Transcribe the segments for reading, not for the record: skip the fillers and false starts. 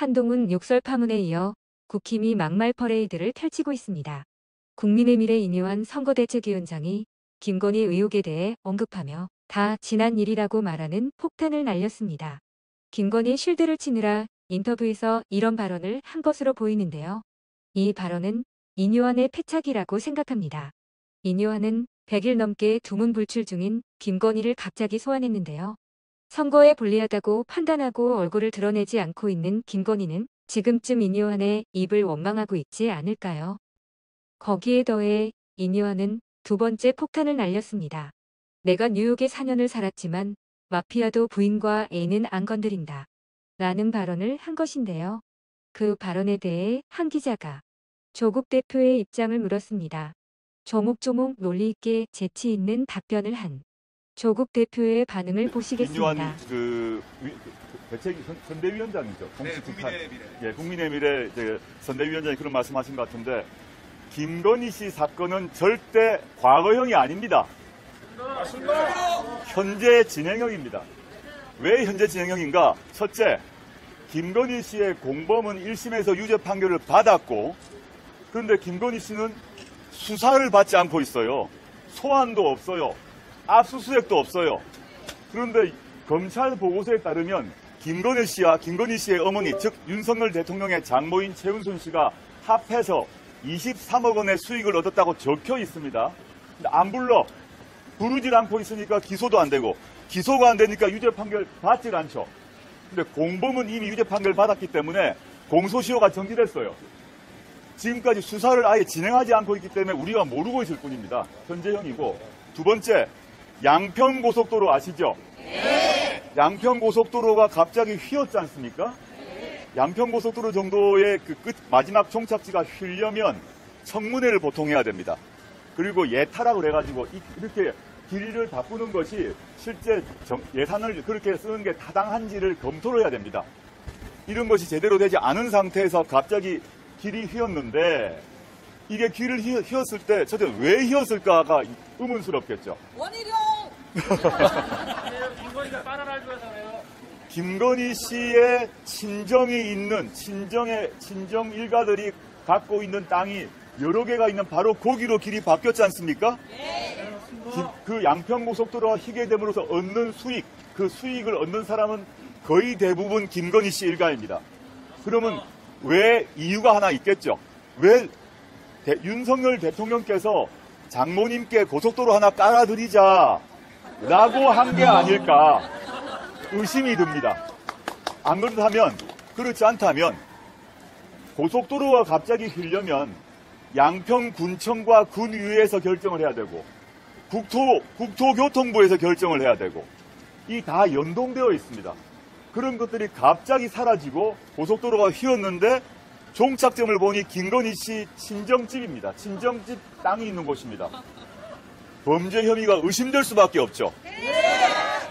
한동훈 욕설 파문에 이어 국힘이 막말 퍼레이드를 펼치고 있습니다. 국민의미래 이뇨한 선거대책위원장이 김건희 의혹에 대해 언급하며 다 지난 일이라고 말하는 폭탄을 날렸습니다. 김건희 쉴드를 치느라 인터뷰에서 이런 발언을 한 것으로 보이는데요. 이 발언은 이뇨한의 패착이라고 생각합니다. 이뇨한은 100일 넘게 두문불출 중인 김건희를 갑자기 소환했는데요. 선거에 불리하다고 판단하고 얼굴을 드러내지 않고 있는 김건희는 지금쯤 이뇨한의 입을 원망하고 있지 않을까요? 거기에 더해 이뇨한은 두 번째 폭탄을 날렸습니다. 내가 뉴욕에 4년을 살았지만 마피아도 부인과 애는 안 건드린다. 라는 발언을 한 것인데요. 그 발언에 대해 한 기자가 조국 대표의 입장을 물었습니다. 조목조목 논리 있게 재치 있는 답변을 한 조국 대표의 반응을 보시겠습니다. 이뇨한 대책 선대위원장이죠. 네, 국민의 미래. 예, 국민의 미래 선대위원장이 그런 말씀하신 것 같은데 김건희 씨 사건은 절대 과거형이 아닙니다. 맞습니다. 현재 진행형입니다. 왜 현재 진행형인가? 첫째, 김건희 씨의 공범은 1심에서 유죄 판결을 받았고 그런데 김건희 씨는 수사를 받지 않고 있어요. 소환도 없어요. 압수수색도 없어요. 그런데 검찰 보고서에 따르면 김건희 씨와 김건희 씨의 어머니, 즉 윤석열 대통령의 장모인 최은순 씨가 합해서 23억 원의 수익을 얻었다고 적혀 있습니다. 근데 안 부르질 않고 있으니까 기소도 안 되고 기소가 안 되니까 유죄 판결 받질 않죠. 근데 공범은 이미 유죄 판결 받았기 때문에 공소시효가 정지됐어요. 지금까지 수사를 아예 진행하지 않고 있기 때문에 우리가 모르고 있을 뿐입니다. 현재형이고 두 번째, 양평고속도로 아시죠? 네. 양평고속도로가 갑자기 휘었지 않습니까? 네. 양평고속도로 정도의 그 끝 마지막 종착지가 휘려면 청문회를 보통 해야 됩니다. 그리고 예타락을 해가지고 이렇게 길이를 바꾸는 것이 실제 예산을 그렇게 쓰는 게 타당한지를 검토를 해야 됩니다. 이런 것이 제대로 되지 않은 상태에서 갑자기 길이 휘었는데 이게 길을 휘었을 때 저때 왜 휘었을까가 의문스럽겠죠. 원희룡! 김건희가 바나나를 좋아해서요. 김건희 씨의 친정이 있는 친정 일가들이 갖고 있는 땅이 여러 개가 있는 바로 거기로 길이 바뀌었지 않습니까? 네. 그 양평고속도로가 휘게 됨으로써 얻는 수익, 그 수익을 얻는 사람은 거의 대부분 김건희 씨 일가입니다. 그러면 왜 이유가 하나 있겠죠? 왜 윤석열 대통령께서 장모님께 고속도로 하나 깔아드리자 라고 한 게 아닐까 의심이 듭니다. 안 그렇다면, 그렇지 않다면 고속도로가 갑자기 휘려면 양평군청과 군위에서 결정을 해야 되고 국토교통부에서 결정을 해야 되고 이 다 연동되어 있습니다. 그런 것들이 갑자기 사라지고 고속도로가 휘었는데 종착점을 보니 김건희 씨 친정집입니다. 친정집 땅이 있는 곳입니다. 범죄 혐의가 의심될 수밖에 없죠.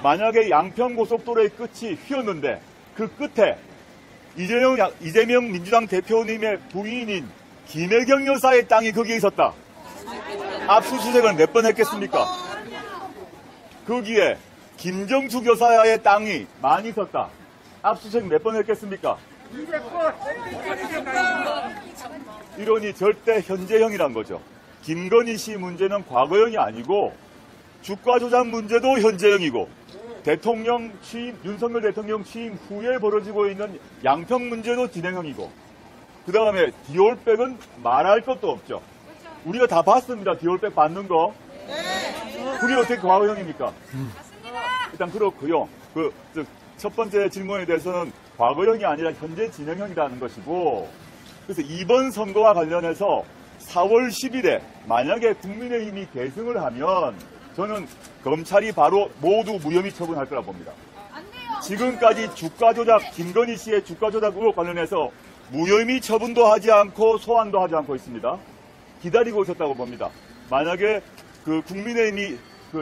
만약에 양평고속도로의 끝이 휘었는데 그 끝에 이재명 민주당 대표님의 부인인 김혜경 여사의 땅이 거기에 있었다. 압수수색을 몇 번 했겠습니까? 거기에 김정숙 여사의 땅이 많이 있었다. 압수수색 몇 번 했겠습니까? 이러니 절대 현재형이란 거죠. 김건희 씨 문제는 과거형이 아니고 주가 조작 문제도 현재형이고 윤석열 대통령 취임 후에 벌어지고 있는 양평 문제도 진행형이고 그 다음에 디올백은 말할 것도 없죠. 우리가 다 봤습니다. 디올백 받는 거. 그게 어떻게 과거형입니까? 일단 그렇고요. 첫 번째 질문에 대해서는 과거형이 아니라 현재 진행형이라는 것이고 그래서 이번 선거와 관련해서 4월 10일에 만약에 국민의힘이 계승을 하면 저는 검찰이 바로 모두 무혐의 처분할 거라 봅니다. 지금까지 주가 조작, 김건희 씨의 주가 조작 의혹 관련해서 무혐의 처분도 하지 않고 소환도 하지 않고 있습니다. 기다리고 있었다고 봅니다. 만약에 국민의힘이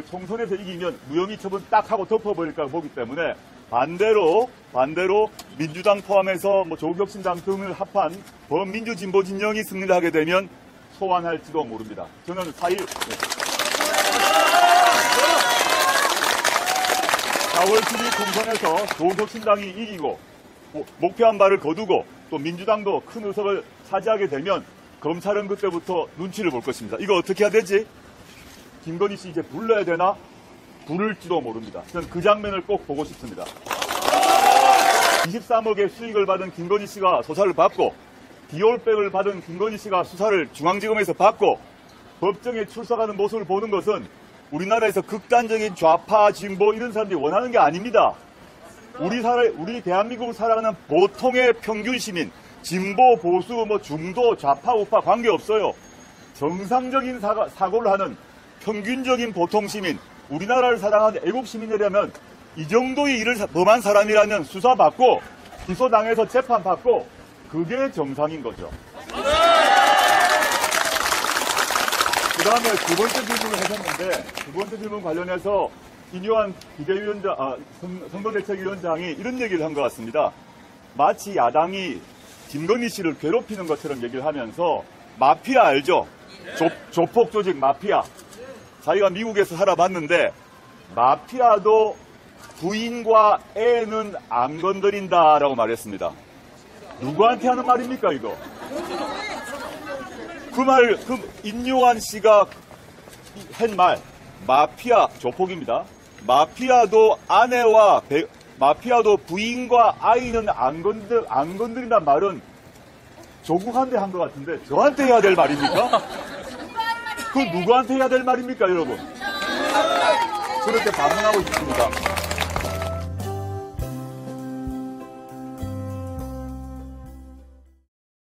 총선에서 이기면 무혐의 처분 딱 하고 덮어버릴까 보기 때문에 반대로 민주당 포함해서 조국혁신당 등을 합한 범민주진보 진영이 승리를 하게 되면 소환할지도 모릅니다. 저는 4월 10일 총선에서 조국혁신당이 이기고 목표한 바를 거두고 또 민주당도 큰 의석을 차지하게 되면 검찰은 그때부터 눈치를 볼 것입니다. 이거 어떻게 해야 되지? 김건희 씨 이제 불러야 되나? 부를지도 모릅니다. 저는 그 장면을 꼭 보고 싶습니다. 23억의 수익을 받은 김건희 씨가 조사를 받고 디올백을 받은 김건희 씨가 수사를 중앙지검에서 받고 법정에 출석하는 모습을 보는 것은 우리나라에서 극단적인 좌파, 진보 이런 사람들이 원하는 게 아닙니다. 우리 대한민국을 살아가는 보통의 평균 시민, 진보, 보수, 중도, 좌파, 우파 관계없어요. 정상적인 사고를 하는 평균적인 보통 시민, 우리나라를 사랑하는 애국 시민이라면 이 정도의 일을 범한 사람이라면 수사받고 기소당해서 재판받고 그게 정상인 거죠. 그 다음에 두 번째 질문을 하셨는데 두 번째 질문 관련해서 인요한 선거대책위원장이 이런 얘기를 한 것 같습니다. 마치 야당이 김건희 씨를 괴롭히는 것처럼 얘기를 하면서 마피아 알죠? 조폭 조직 마피아. 자기가 미국에서 살아봤는데 마피아도 부인과 애는 안 건드린다라고 말했습니다. 누구한테 하는 말입니까 이거? 인요한 씨가 한 말, 마피아 조폭입니다. 마피아도 마피아도 부인과 아이는 안 건드린다는 말은 조국한테 한 것 같은데 저한테 해야 될 말입니까? 그 누구한테 해야 될 말입니까, 여러분? 그렇게 반문하고 싶습니다.